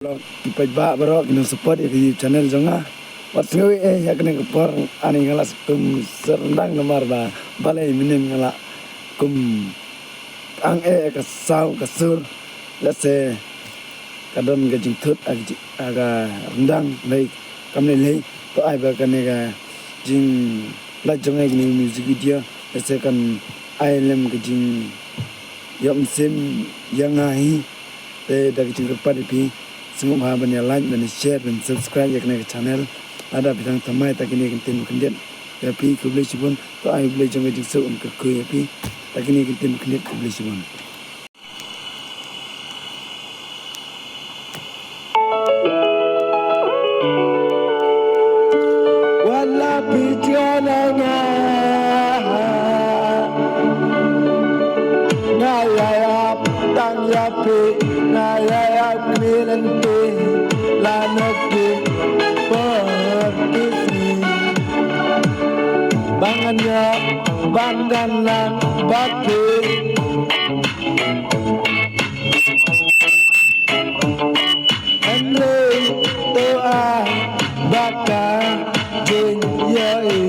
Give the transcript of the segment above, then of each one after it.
Kita ba baro kini support di channel jonga wat ngui yakne kepor ani ngala kum serendang nomor ba balai minin ngala kum ang ka sau ka sur lase kadon ga jingthut aga rendang lai kamne lai to ai ba kane ga jing la jonga ni music video lase kan ai lem ga jing yom sim yang ai te da jing kepar pi semua maha banyak like dan share dan subscribe ya kena ke channel ada bidang tamai tak ini kentin kendian ya pi kubli cibun to ai beli jangan jengsu untuk ke ya pi tak ini kentin kendian kubli cibun wala pijananya ngayap tang ya pi ngayap milente lanoke perkisi bangannya bandanan baki andre toa baka jeng yai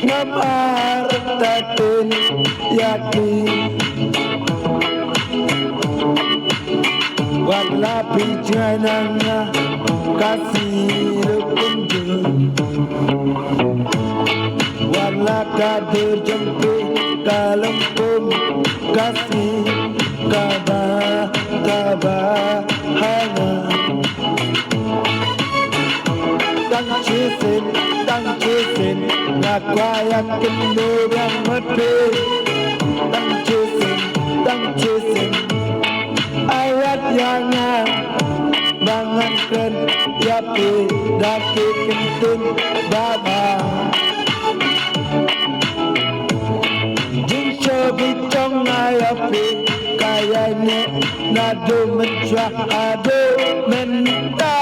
ngamar tatin yakin wala pijananya kasih lukunju wala kader jempe kalempum kasih kaba hana tang chisin ngakwayak kendurang mati tang chisin ayat yang bangankan yapi daki kentun baba jinsho bitong ayapi kayaknya nado mencah ado menta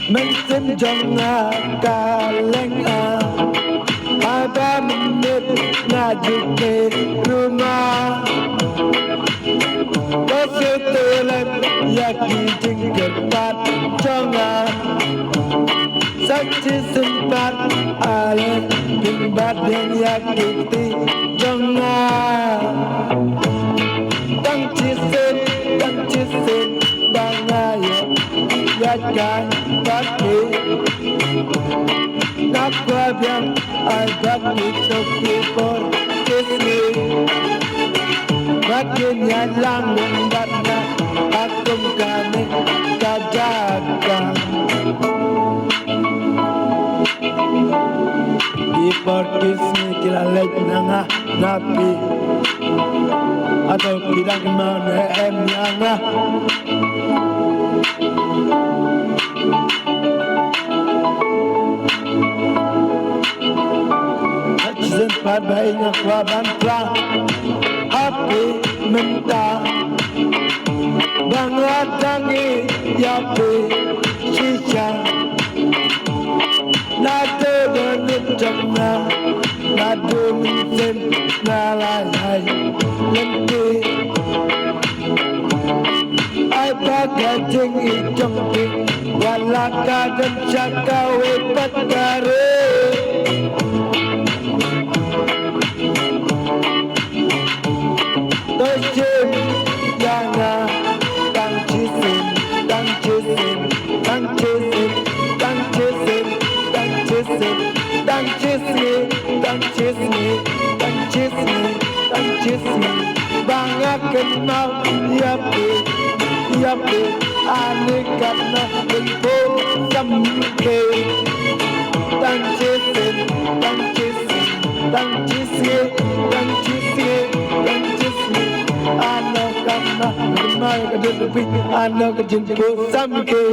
Mesin jangan kaleng ada menit ngajuk ke rumah Kesetelan yaki jingkepat jangan saksi sempat ale bimbat yang yakiti jangan tang cisin bangaya yakai baki nakwabyang ay baki toki por kismi makin yan lang lumbat na akum kami kajagan di por kismi kilalek na nga napi atau kilang mana em yang sempat baiknya kuaban perang api mentah bangat tangi yapi sisa nado donut jamna nado minsen nalayai lenti ai bagai tinggi jempi walaka dan cakawe patkare Dojim yana tang chisin bangakan mau yapi anikat na benpo samke tang chisin anak kana gemai kadut pi anak jengko samke